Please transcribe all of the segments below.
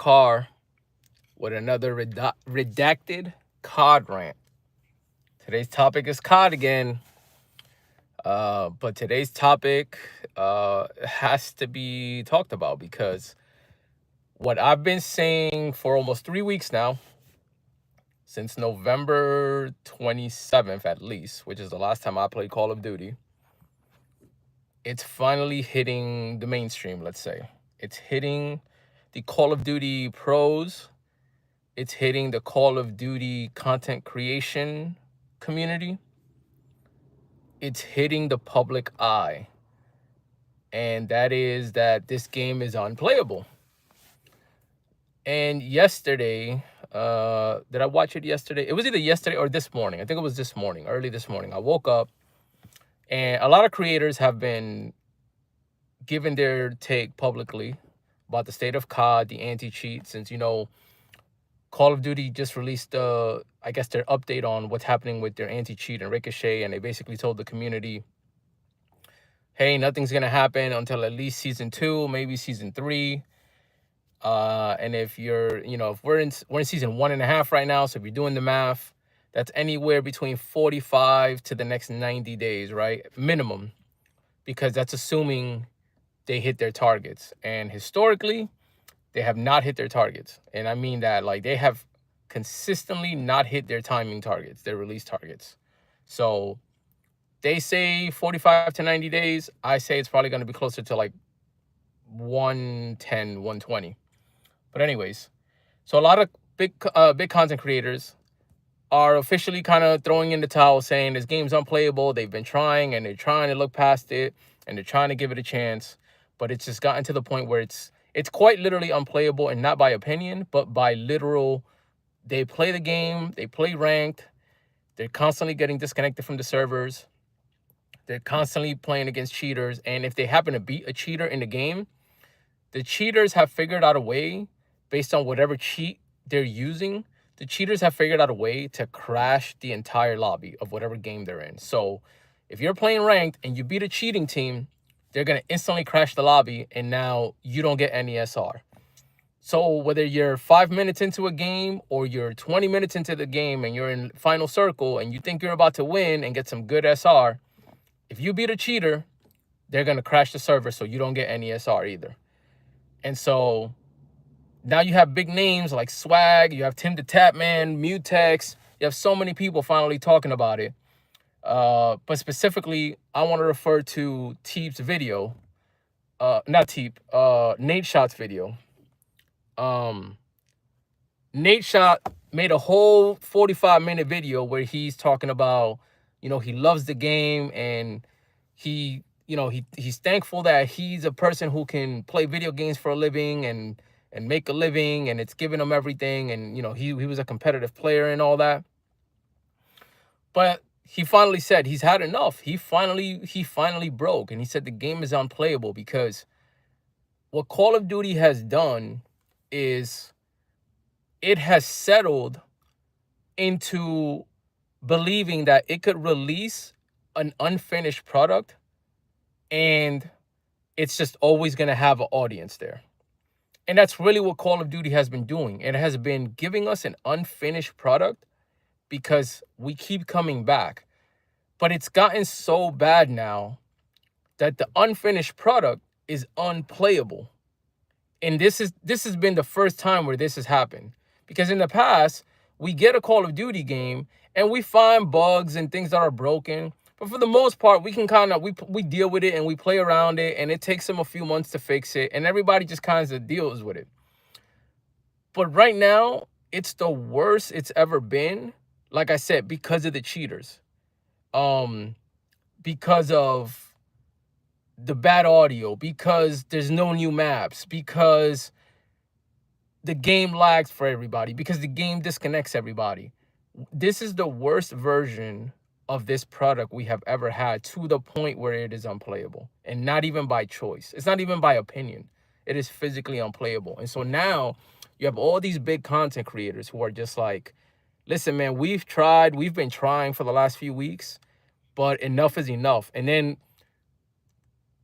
car with another redacted COD rant. Today's topic is COD again, but today's topic has to be talked about because what I've been saying for almost 3 weeks now, since November 27th at least, which is the last time I played Call of Duty, it's finally hitting the mainstream, let's say. It's hitting the Call of Duty Pros. It's hitting the Call of Duty content creation community. It's hitting the public eye. And that is that this game is unplayable. And yesterday, did I watch it yesterday? It was either yesterday or this morning. I think it was this morning, early this morning. I woke up and a lot of creators have been giving their take publicly about the state of COD, the anti-cheat, since, Call of Duty just released, I guess, their update on what's happening with their anti-cheat and Ricochet, and they basically told the community, hey, nothing's going to happen until at least Season 2, maybe Season 3. And if you're, if we're in Season 1.5 right now, so if you're doing the math, that's anywhere between 45 to the next 90 days, right? Minimum, because that's assuming they hit their targets. And historically, they have not hit their targets. And I mean that, like, they have consistently not hit their timing targets, their release targets. So they say 45 to 90 days. I say it's probably going to be closer to like 110, 120. But anyways, so a lot of big content creators are officially kind of throwing in the towel, saying this game's unplayable. They've been trying and they're trying to look past it and they're trying to give it a chance. But it's just gotten to the point where it's quite literally unplayable, and not by opinion, but by literal. They play the game, they play ranked, they're constantly getting disconnected from the servers, they're constantly playing against cheaters, and if they happen to beat a cheater in the game, the cheaters have figured out a way, based on whatever cheat they're using, the cheaters have figured out a way to crash the entire lobby of whatever game they're in. So if you're playing ranked and you beat a cheating team, they're going to instantly crash the lobby, and now you don't get any SR. So whether you're 5 minutes into a game or you're 20 minutes into the game and you're in final circle and you think you're about to win and get some good SR, if you beat a cheater, they're going to crash the server, so you don't get any SR either. And so now you have big names like Swag, you have Tim the Tapman, Mutex, you have so many people finally talking about it. But specifically, I want to refer to Teep's video. Not Teep, Nate Shot's video. Nate Shot made a whole 45-minute video where he's talking about, he loves the game, and he's thankful that he's a person who can play video games for a living and make a living, and it's giving him everything. And, he was a competitive player and all that. But he finally said he's had enough. He finally broke, and he said the game is unplayable because what Call of Duty has done is it has settled into believing that it could release an unfinished product and it's just always going to have an audience there. And that's really what Call of Duty has been doing. It has been giving us an unfinished product because we keep coming back. But it's gotten so bad now that the unfinished product is unplayable. And this has been the first time where this has happened. Because in the past, we get a Call of Duty game and we find bugs and things that are broken. But for the most part, we can we deal with it and we play around it, and it takes them a few months to fix it, and everybody just kind of deals with it. But right now, it's the worst it's ever been. Like I said, because of the cheaters. Because of the bad audio, because there's no new maps, because the game lags for everybody, because the game disconnects everybody. This is the worst version of this product we have ever had, to the point where it is unplayable, and not even by choice. It's not even by opinion. It is physically unplayable. And so now you have all these big content creators who are just like, listen, man, we've been trying for the last few weeks, but enough is enough. And then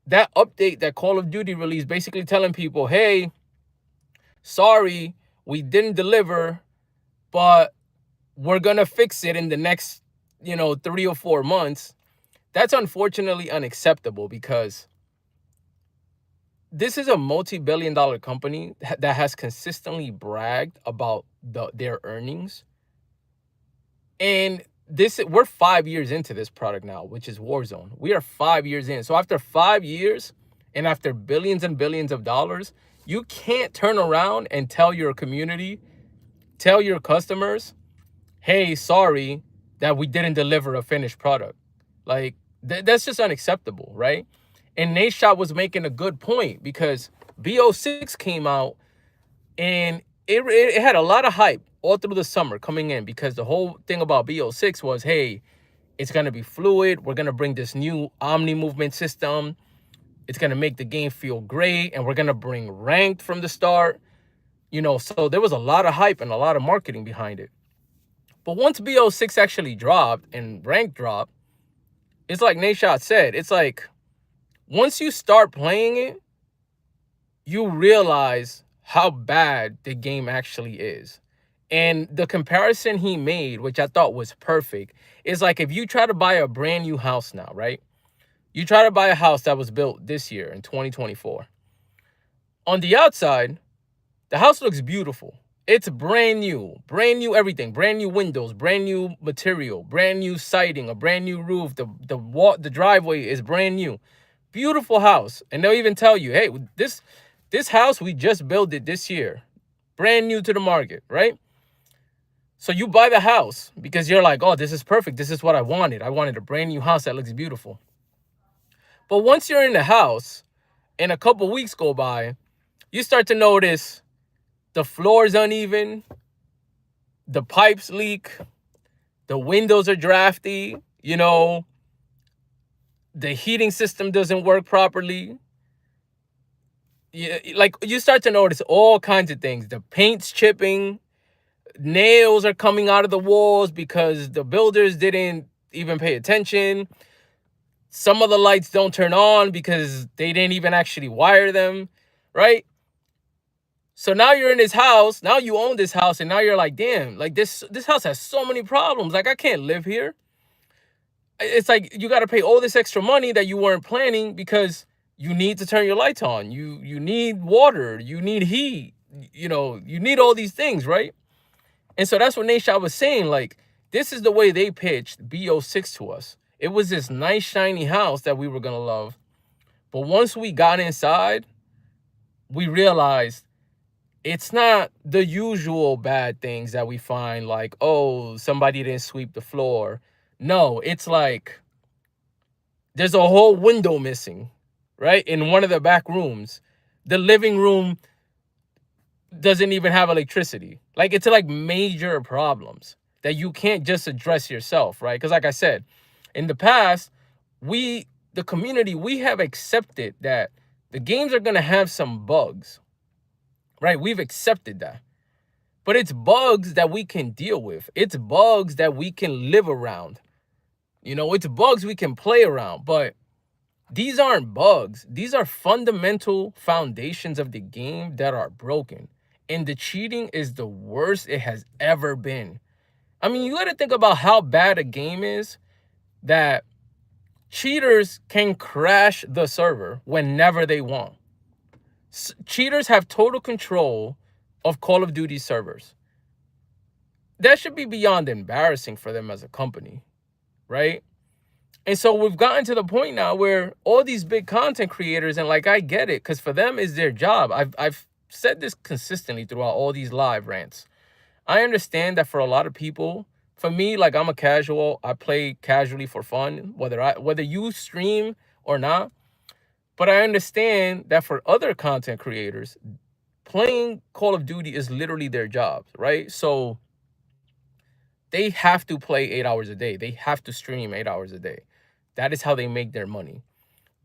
that update that Call of Duty released, basically telling people, hey, sorry, we didn't deliver, but we're gonna fix it in the next, 3 or 4 months. That's unfortunately unacceptable, because this is a multi-billion-dollar company that has consistently bragged about their earnings. And we're 5 years into this product now, which is Warzone. We are 5 years in. So after 5 years and after billions and billions of dollars, you can't turn around and tell your community, tell your customers, hey, sorry that we didn't deliver a finished product. Like, that's just unacceptable, right? And Nate was making a good point, because BO6 came out, and it had a lot of hype all through the summer coming in, because the whole thing about BO6 was, hey, it's going to be fluid. We're going to bring this new Omni movement system. It's going to make the game feel great, and we're going to bring ranked from the start. So there was a lot of hype and a lot of marketing behind it. But once BO6 actually dropped and ranked dropped, it's like Nate said, it's like, once you start playing it, you realize how bad the game actually is. And the comparison he made, which I thought was perfect, is like, if you try to buy a brand new house now, right? You try to buy a house that was built this year in 2024. On the outside, the house looks beautiful. It's brand new everything, brand new windows, brand new material, brand new siding, a brand new roof. The driveway is brand new. Beautiful house. And they'll even tell you, hey, this house, we just built it this year. Brand new to the market, right? So you buy the house because you're like, oh, this is perfect. This is what I wanted. I wanted a brand new house that looks beautiful. But once you're in the house and a couple weeks go by, you start to notice the floor is uneven, the pipes leak, the windows are drafty, the heating system doesn't work properly. Like, you start to notice all kinds of things. The paint's chipping, nails are coming out of the walls because the builders didn't even pay attention. Some of the lights don't turn on because they didn't even actually wire them, right? So now you're in this house, now you own this house, and now you're like, damn, like this house has so many problems. Like, I can't live here. It's like you got to pay all this extra money that you weren't planning, because you need to turn your lights on. You need water, you need heat, you need all these things, right? And so that's what Nate was saying. Like, this is the way they pitched BO6 to us. It was this nice, shiny house that we were going to love. But once we got inside, we realized it's not the usual bad things that we find, like, oh, somebody didn't sweep the floor. No, it's like there's a whole window missing, right? In one of the back rooms. The living room doesn't even have electricity. Like, it's like major problems that you can't just address yourself, right? Because like I said, in the past, the community, we have accepted that the games are going to have some bugs, right? We've accepted that. But it's bugs that we can deal with. It's bugs that we can live around. It's bugs we can play around. But these aren't bugs. These are fundamental foundations of the game that are broken. And the cheating is the worst it has ever been. I mean, you got to think about how bad a game is that cheaters can crash the server whenever they want. Cheaters have total control of Call of Duty servers. That should be beyond embarrassing for them as a company, right? And so we've gotten to the point now where all these big content creators, and like, I get it, because for them is their job. I've said this consistently throughout all these live rants. I understand that for a lot of people, for me, like, I'm a casual. I play casually for fun, whether you stream or not. But I understand that for other content creators, playing Call of Duty is literally their job, right? So they have to play 8 hours a day. They have to stream 8 hours a day. That is how they make their money.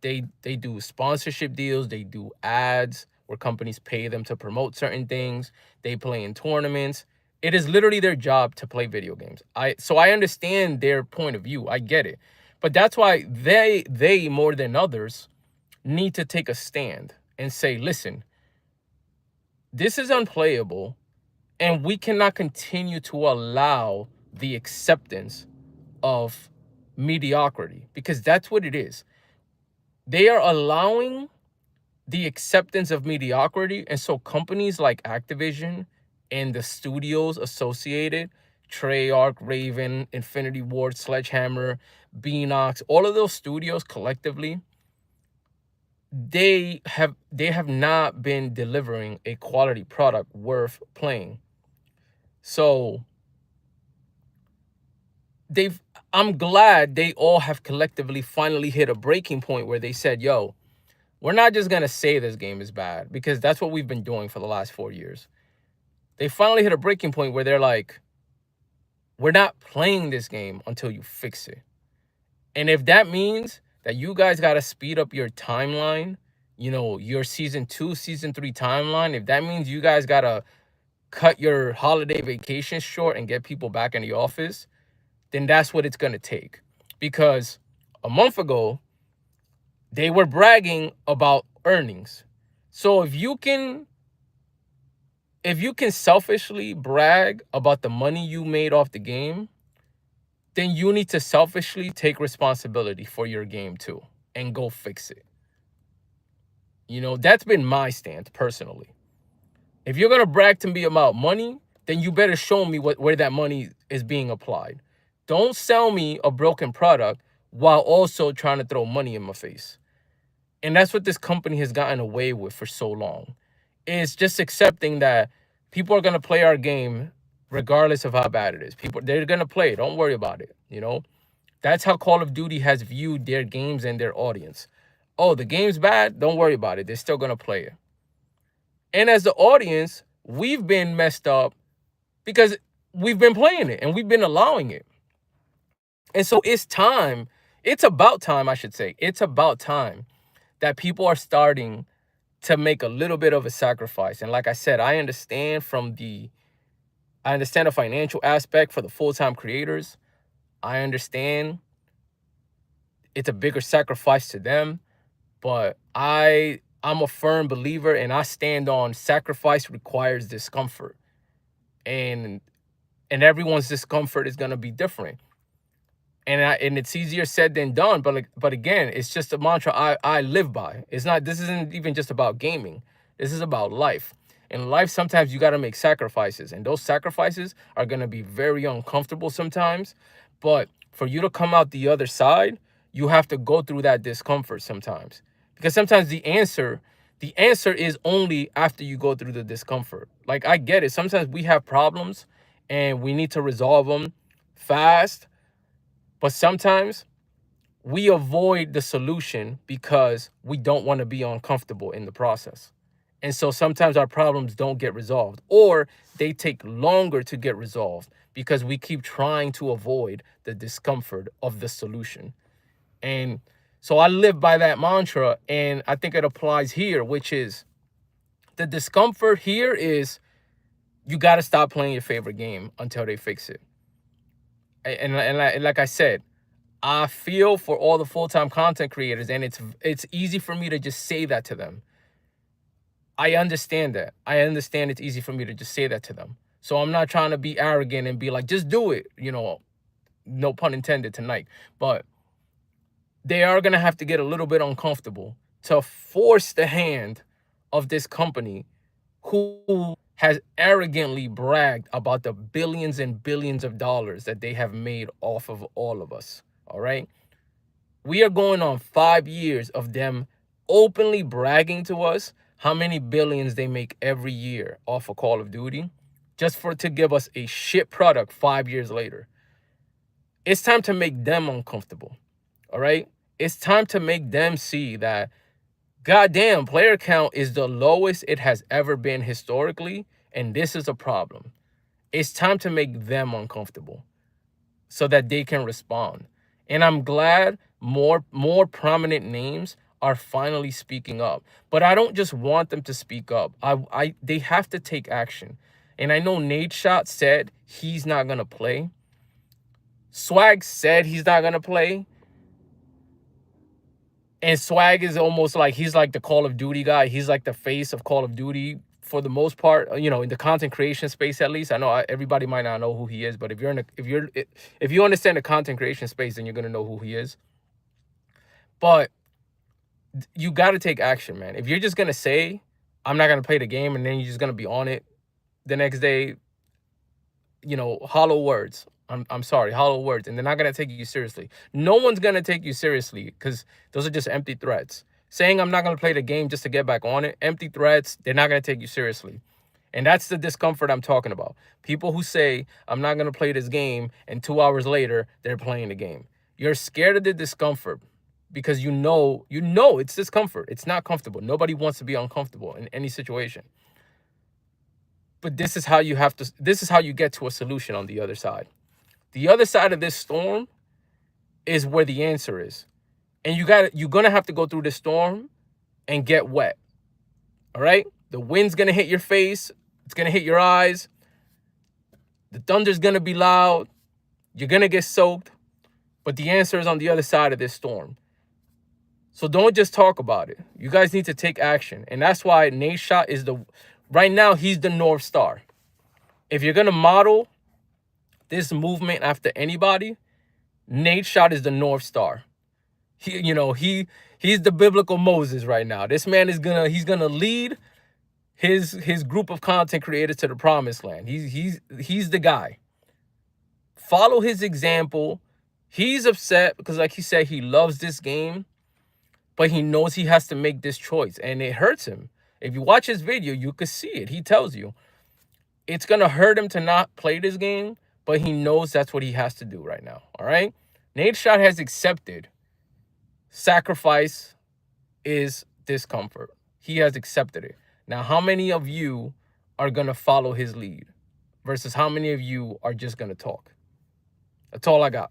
They do sponsorship deals. They do ads where companies pay them to promote certain things. They play in tournaments. It is literally their job to play video games. So I understand their point of view. I get it. But that's why they more than others need to take a stand and say, listen, This is unplayable, and we cannot continue to allow the acceptance of mediocrity, because that's what it is. They are allowing the acceptance of mediocrity. And so companies like Activision and the studios associated, Treyarch, Raven, Infinity Ward, Sledgehammer, Beanox, all of those studios collectively, they have not been delivering a quality product worth playing. So I'm glad they all have collectively finally hit a breaking point where they said, yo, we're not just gonna say this game is bad, because that's what we've been doing for the last 4 years. They finally hit a breaking point where they're like, we're not playing this game until you fix it. And if that means that you guys got to speed up your timeline, your season 2, season 3 timeline, if that means you guys got to cut your holiday vacation short and get people back in the office, then that's what it's going to take. Because a month ago, they were bragging about earnings. So if you can selfishly brag about the money you made off the game, then you need to selfishly take responsibility for your game too and go fix it. That's been my stance personally. If you're going to brag to me about money, then you better show me where that money is being applied. Don't sell me a broken product while also trying to throw money in my face. And that's what this company has gotten away with for so long. It's just accepting that people are going to play our game regardless of how bad it is. They're going to play. Don't worry about it. That's how Call of Duty has viewed their games and their audience. Oh, the game's bad? Don't worry about it. They're still going to play it. And as the audience, we've been messed up because we've been playing it and we've been allowing it. And so it's about time, I should say. It's about time that people are starting to make a little bit of a sacrifice. And like I said, I understand the financial aspect for the full-time creators. I understand it's a bigger sacrifice to them, but I'm a firm believer, and I stand on sacrifice requires discomfort. And everyone's discomfort is going to be different. And it's easier said than done, but again, it's just a mantra I live by. This isn't even just about gaming. This is about life. In life, sometimes you got to make sacrifices, and those sacrifices are going to be very uncomfortable sometimes. But for you to come out the other side, you have to go through that discomfort sometimes, because sometimes the answer is only after you go through the discomfort. Like, I get it. Sometimes we have problems and we need to resolve them fast. But sometimes we avoid the solution because we don't want to be uncomfortable in the process. And so sometimes our problems don't get resolved, or they take longer to get resolved because we keep trying to avoid the discomfort of the solution. And so I live by that mantra, and I think it applies here, which is the discomfort here is you got to stop playing your favorite game until they fix it. And like I said, I feel for all the full-time content creators, and it's easy for me to just say that to them. I understand that. I understand it's easy for me to just say that to them. So I'm not trying to be arrogant and be like, just do it, no pun intended tonight. But they are going to have to get a little bit uncomfortable to force the hand of this company who has arrogantly bragged about the billions and billions of dollars that they have made off of all of us. All right. We are going on 5 years of them openly bragging to us how many billions they make every year off of Call of Duty, just to give us a shit product 5 years later. It's time to make them uncomfortable. All right. It's time to make them see that, goddamn, player count is the lowest it has ever been historically, and this is a problem. It's time to make them uncomfortable so that they can respond. And I'm glad more prominent names are finally speaking up. But I don't just want them to speak up. They have to take action. And I know Nadeshot said he's not going to play. Swag said he's not going to play. And Swag is almost like, he's like the Call of Duty guy. He's like the face of Call of Duty for the most part, you know, in the content creation space, at least. I know everybody might not know who he is, but if you're in a, if you understand the content creation space, then you're gonna know who he is. But you got to take action, man. If you're just gonna say I'm not gonna play the game and then you're just gonna be on it the next day, you know, hollow words. I'm sorry, hollow words, and they're not gonna take you seriously. No one's gonna take you seriously because those are just empty threats. Saying I'm not gonna play the game just to get back on it, empty threats. They're not gonna take you seriously, and that's the discomfort I'm talking about. People who say I'm not gonna play this game, and 2 hours later they're playing the game. You're scared of the discomfort because you know it's discomfort. It's not comfortable. Nobody wants to be uncomfortable in any situation. But this is how you have to. This is how you get to a solution on the other side. The other side of this storm is where the answer is. And you're gonna have to go through the storm and get wet. All right? The wind's gonna hit your face, it's gonna hit your eyes, the thunder's gonna be loud, you're gonna get soaked, but the answer is on the other side of this storm. So don't just talk about it. You guys need to take action. And that's why Nadeshot is right now, he's the North Star. If you're gonna model this movement after anybody, Nadeshot is the North Star. He's the biblical Moses right now. This man is he's gonna lead his group of content creators to the promised land. He's the guy. Follow his example. He's upset because, like he said, he loves this game, but he knows he has to make this choice, and it hurts him. If you watch his video, you could see it. He tells you it's gonna hurt him to not play this game, but he knows that's what he has to do right now. All right. Nadeshot has accepted sacrifice is discomfort. He has accepted it. Now, how many of you are going to follow his lead versus how many of you are just going to talk? That's all I got.